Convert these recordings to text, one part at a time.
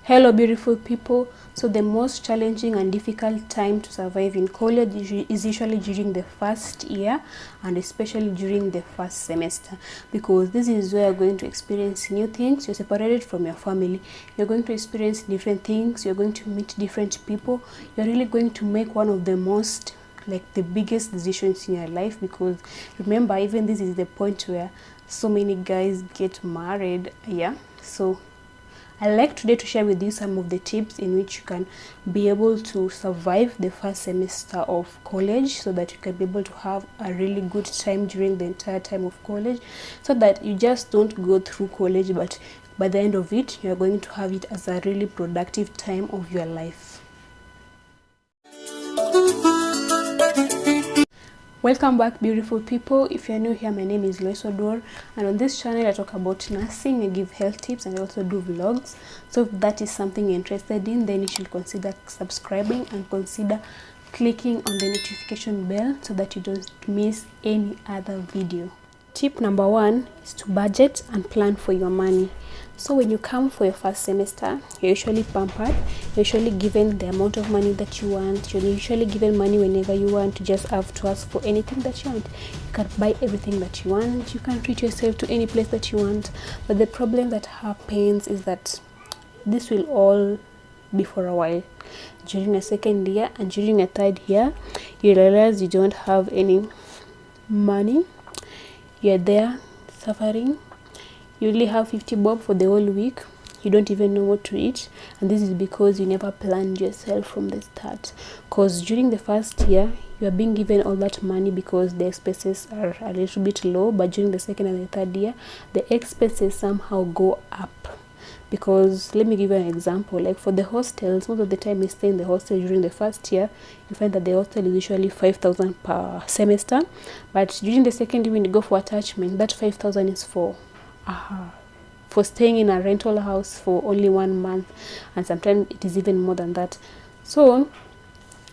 Hello beautiful people. So the most challenging and difficult time to survive in college is usually during the first year, and especially during the first semester, because this is where you're going to experience new things. You're separated from your family, you're going to experience different things, you're going to meet different people. You're really going to make one of the most, like, the biggest decisions in your life, because remember, even this is the point where so many guys get married. Yeah, so I'd like today to share with you some of the tips in which you can be able to survive the first semester of college, so that you can be able to have a really good time during the entire time of college, so that you just don't go through college, but by the end of it, you're going to have it as a really productive time of your life. Welcome back beautiful people. If you're new here, my name is Lois Odor, and on this channel I talk about nursing, I give health tips, and I also do vlogs. So if that is something you're interested in, then you should consider subscribing and consider clicking on the notification bell so that you don't miss any other video. Tip number 1 is to budget and plan for your money. So when you come for your first semester, you're usually pampered, you're usually given the amount of money that you want, you're usually given money whenever you want. You just have to ask for anything that you want. You can buy everything that you want, you can treat yourself to any place that you want. But the problem that happens is that this will all be for a while. During a second year and during a third year, you realize you don't have any money. You're there suffering. You only have 50 bob for the whole week. You don't even know what to eat, and this is because you never planned yourself from the start. Because during the first year, you are being given all that money because the expenses are a little bit low, but during the second and the third year, the expenses somehow go up. Because let me give you an example. Like for the hostels, most of the time you stay in the hostel during the first year, you find that the hostel is usually 5,000 per semester, but during the second year when you go for attachment, that 5,000 is for staying in a rental house for only 1 month, and sometimes it is even more than that. So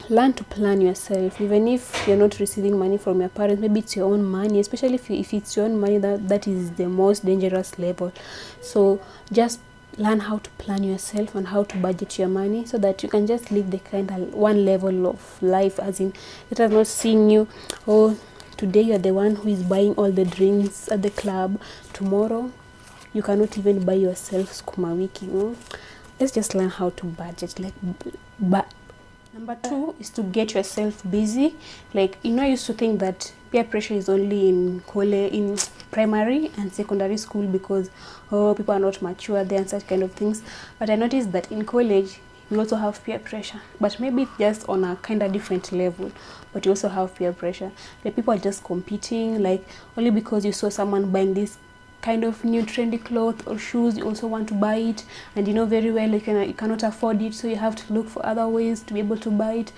learn to plan yourself. Even if you're not receiving money from your parents, maybe it's your own money, especially if it's your own money, that is the most dangerous level. So just learn how to plan yourself and how to budget your money, so that you can just live the kind of one level of life, as in, let us not seeing you, oh, today you're the one who is buying all the drinks at the club, tomorrow you cannot even buy yourself sukuma wiki. Let's just learn how to budget. Number 2 is to get yourself busy. Like, I used to think that peer pressure is only in college, in primary and secondary school, because people are not mature there and such kind of things. But I noticed that in college you also have peer pressure, but maybe it's just on a kind of different level. But you also have peer pressure. The people are just competing, like, only because you saw someone buying this kind of new trendy clothes or shoes, you also want to buy it, and you know very well you cannot afford it, so you have to look for other ways to be able to buy it.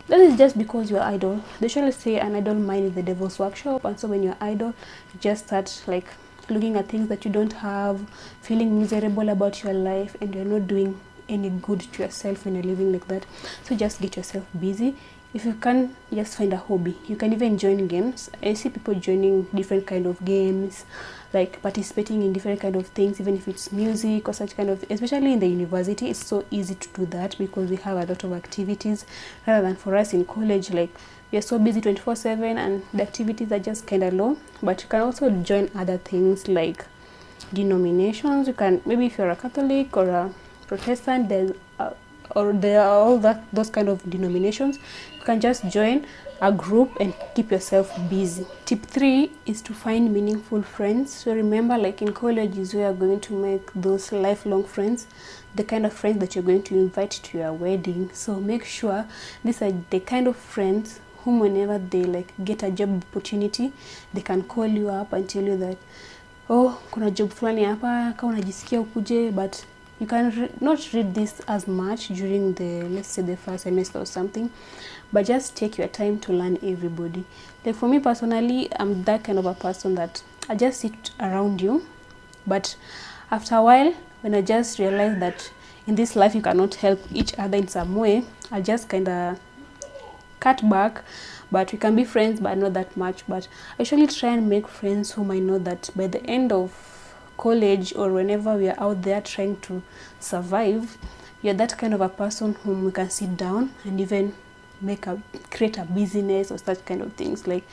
That is just because you're idle. They usually say an idle mind is the devil's workshop, and so when you're idle, you just start like looking at things that you don't have, feeling miserable about your life, and you're not doing any good to yourself when you're living like that. So just get yourself busy. If you can, just find a hobby. You can even join games. I see people joining different kind of games, like participating in different kind of things, even if it's music or such kind of, especially in the university, it's so easy to do that because we have a lot of activities, rather than for us in college, like we are so busy 24/7 and the activities are just kind of low. But you can also join other things like denominations. You can, maybe if you're a Catholic or a Protestant, there are all those kind of denominations, you can just join a group and keep yourself busy. Tip 3 is to find meaningful friends. So remember, like in college is where you're going to make those lifelong friends, the kind of friends that you're going to invite to your wedding. So make sure these are the kind of friends whom whenever they like get a job opportunity, they can call you up and tell you that, oh, kuna job fulani hapa, kama unajisikia ukuje. But you can not read this as much during the, let's say, the first semester or something, but just take your time to learn everybody. Like for me personally, I'm that kind of a person that I just sit around you, but after a while, when I just realize that in this life you cannot help each other in some way, I just kind of cut back. But we can be friends, but not that much. But I usually try and make friends whom I know that by the end of college or whenever we are out there trying to survive, you're that kind of a person whom we can sit down and even create a business or such kind of things. Like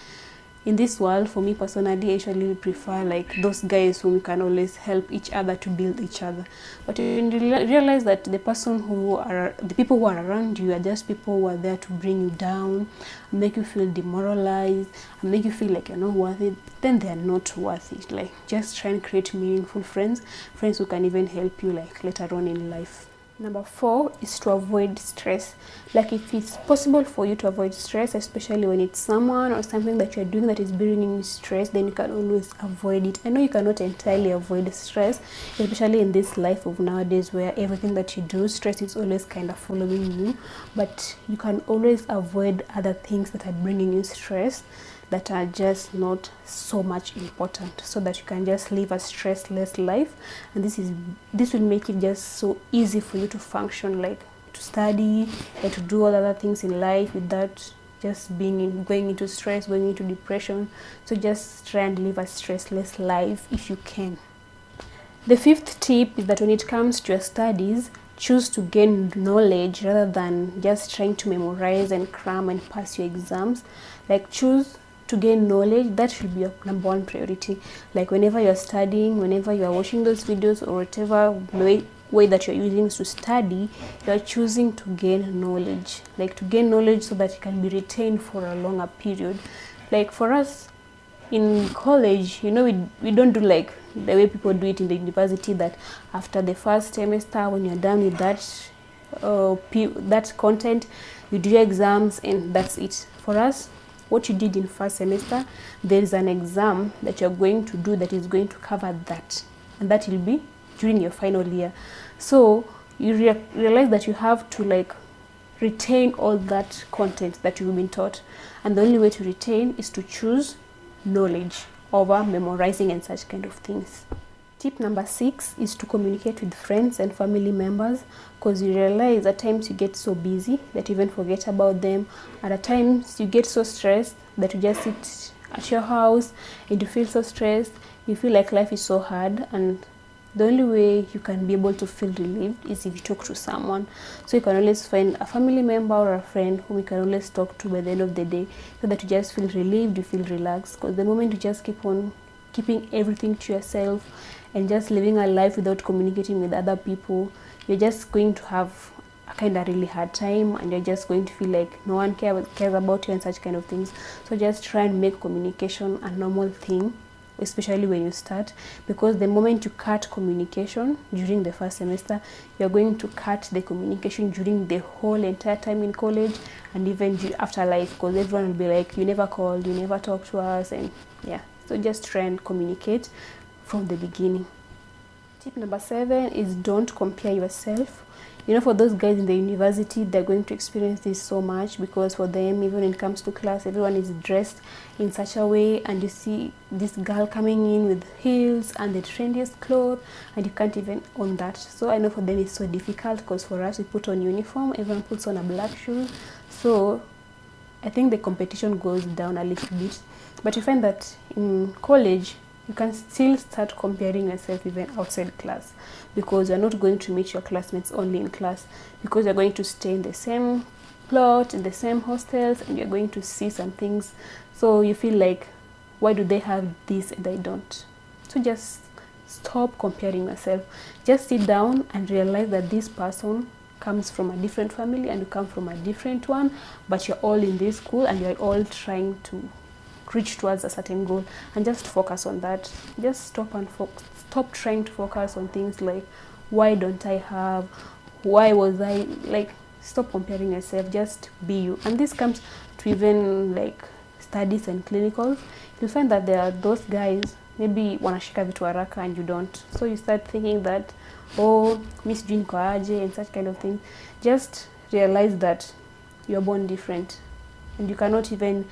in this world, for me personally, I usually prefer like those guys whom can always help each other to build each other. But when you realize that the people who are around you are just people who are there to bring you down, make you feel demoralized, and make you feel like you're not worth it, then they're not worth it. Like just try and create meaningful friends who can even help you like later on in life. Number 4 is to avoid stress. Like if it's possible for you to avoid stress, especially when it's someone or something that you're doing that is bringing you stress, then you can always avoid it. I know you cannot entirely avoid stress, especially in this life of nowadays where everything that you do, stress is always kind of following you. But you can always avoid other things that are bringing you stress, that are just not so much important, so that you can just live a stressless life. And this will make it just so easy for you to function, like to study and to do all other things in life without just going into stress, going into depression. So just try and live a stressless life if you can. The 5th tip is that when it comes to your studies, choose to gain knowledge rather than just trying to memorize and cram and pass your exams. Like choose to gain knowledge. That should be your number 1 priority. Like whenever you're studying, whenever you're watching those videos, or whatever way that you're using to study, you're choosing to gain knowledge. Like to gain knowledge so that it can be retained for a longer period. Like for us in college, you know, we don't do like the way people do it in the university, that after the first semester, when you're done with that content, you do your exams and that's it. For us, what you did in first semester, there is an exam that you're going to do that is going to cover that, and that will be during your final year. So you realize that you have to like retain all that content that you've been taught, and the only way to retain is to choose knowledge over memorizing and such kind of things. Tip number 6 is to communicate with friends and family members, because you realize at times you get so busy that you even forget about them, and at times you get so stressed that you just sit at your house and you feel so stressed, you feel like life is so hard, and the only way you can be able to feel relieved is if you talk to someone. So you can always find a family member or a friend whom you can always talk to by the end of the day, so that you just feel relieved, you feel relaxed. Because the moment you just keep on keeping everything to yourself and just living a life without communicating with other people, you're just going to have a kind of really hard time, and you're just going to feel like no one cares about you and such kind of things. So just try and make communication a normal thing, especially when you start, because the moment you cut communication during the first semester, you're going to cut the communication during the whole entire time in college, and even after life, because everyone will be like, you never called, you never talked to us, and yeah. So just try and communicate from the beginning. Tip number 7 is don't compare yourself. You know, for those guys in the university, they're going to experience this so much, because for them, even when it comes to class, everyone is dressed in such a way, and you see this girl coming in with heels and the trendiest clothes, and you can't even own that. So I know for them it's so difficult, because for us, we put on uniform, everyone puts on a black shoe. So I think the competition goes down a little bit. But you find that in college, you can still start comparing yourself even outside class, because you're not going to meet your classmates only in class, because you're going to stay in the same plot, in the same hostels, and you're going to see some things. So you feel like, why do they have this and I don't? So just stop comparing yourself. Just sit down and realize that this person comes from a different family and you come from a different one, but you're all in this school and you're all trying to reach towards a certain goal, and just focus on that. Just stop trying to focus on things like, why don't I have, why was I, like, stop comparing yourself. Just be you. And this comes to even like studies and clinicals. You'll find that there are those guys, maybe wanashika vitu haraka and you don't, so you start thinking that, oh, miss sijui niko aje and such kind of thing. Just realize that you're born different, and you cannot even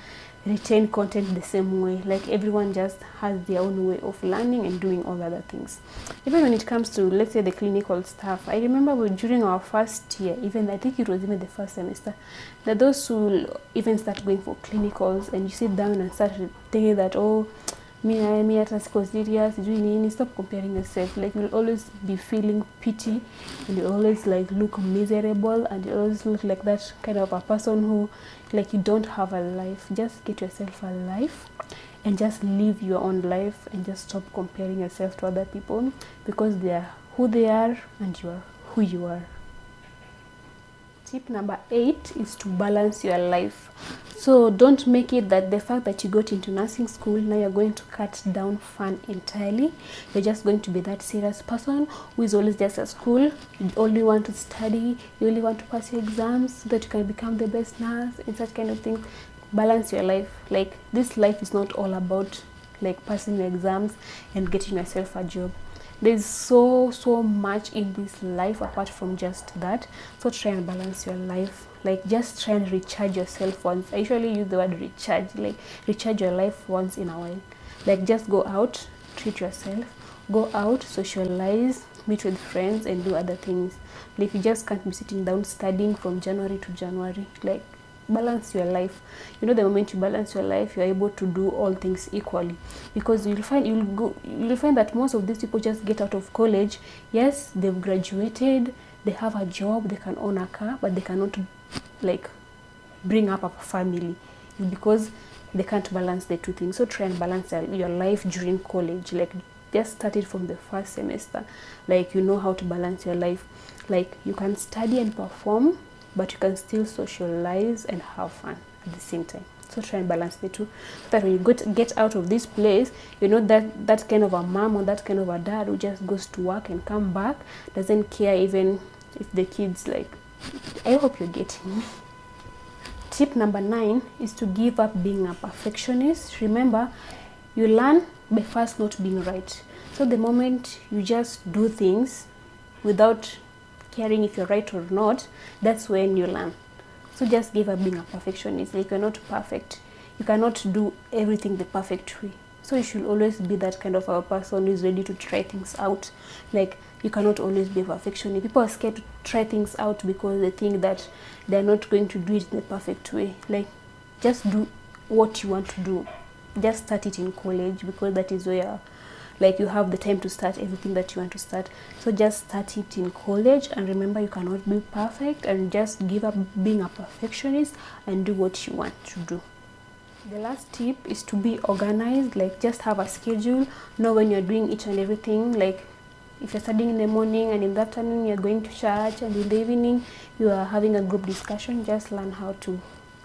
retain content the same way. Like, everyone just has their own way of learning and doing all other things. Even when it comes to, let's say, the clinical stuff, I remember during our first year, even I think it was even the first semester, that those who even start going for clinicals, and you sit down and start thinking that, oh, me hata siko serious, sijui nini. Stop comparing yourself. Like you'll always be feeling pity, and you always like look miserable, and you always look like that kind of a person who like you don't have a life. Just get yourself a life and just live your own life, and just stop comparing yourself to other people, because they are who they are and you are who you are. Tip number 8 is to balance your life. So don't make it that the fact that you got into nursing school, now you're going to cut down fun entirely. You're just going to be that serious person who is always just at school. You only want to study, you only want to pass your exams so that you can become the best nurse and such kind of thing. Balance your life. Like this life is not all about like passing your exams and getting yourself a job. There's so much in this life apart from just that. So try and balance your life. Like just try and recharge yourself once. I usually use the word recharge. Like recharge your life once in a while. Like just go out, treat yourself, go out, socialize, meet with friends, and do other things. Like you just can't be sitting down studying from January to January. Like balance your life. You know, the moment you balance your life, you're able to do all things equally, because you'll find that most of these people just get out of college. Yes, they've graduated, they have a job, they can own a car, but they cannot like bring up a family because they can't balance the two things. So try and balance your life during college. Like just start it from the first semester. Like you know how to balance your life. Like you can study and perform, but you can still socialize and have fun at the same time. So try and balance the two, so that when you get out of this place, you know that kind of a mom or that kind of a dad who just goes to work and come back, doesn't care even if the kids like. I hope you're getting me. Tip number 9 is to give up being a perfectionist. Remember, you learn by first not being right. So the moment you just do things without caring if you're right or not, that's when you learn. So just give up being a perfectionist. Like you're not perfect. You cannot do everything the perfect way. So you should always be that kind of a person who is ready to try things out. Like you cannot always be a perfectionist. People are scared to try things out because they think that they're not going to do it in the perfect way. Like just do what you want to do. Just start it in college, because that is where like you have the time to start everything that you want to start. So just start it in college, and remember, you cannot be perfect, and just give up being a perfectionist and do what you want to do. The last tip is to be organized. Like just have a schedule, know when you're doing each and everything. Like if you're studying in the morning and in the afternoon you're going to church, and in the evening you are having a group discussion, just learn how to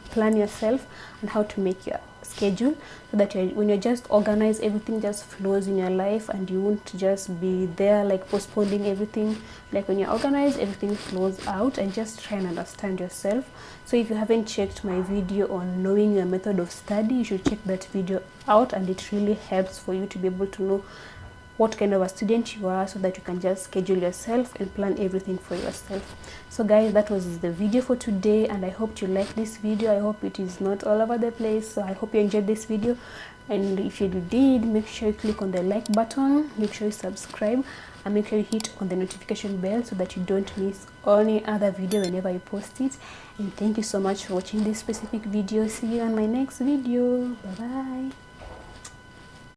plan yourself and how to make your schedule, so that when you're just organized, everything just flows in your life, and you won't just be there like postponing everything. Like when you're organized, everything flows out. And just try and understand yourself. So if you haven't checked my video on knowing your method of study, you should check that video out, and it really helps for you to be able to know what kind of a student you are, so that you can just schedule yourself and plan everything for yourself. So guys, that was the video for today, and I hope you like this video. I hope it is not all over the place. So I hope you enjoyed this video, and if you did, make sure you click on the like button, make sure you subscribe, and make sure you hit on the notification bell so that you don't miss any other video whenever I post it. And thank you so much for watching this specific video. See you on my next video. Bye bye.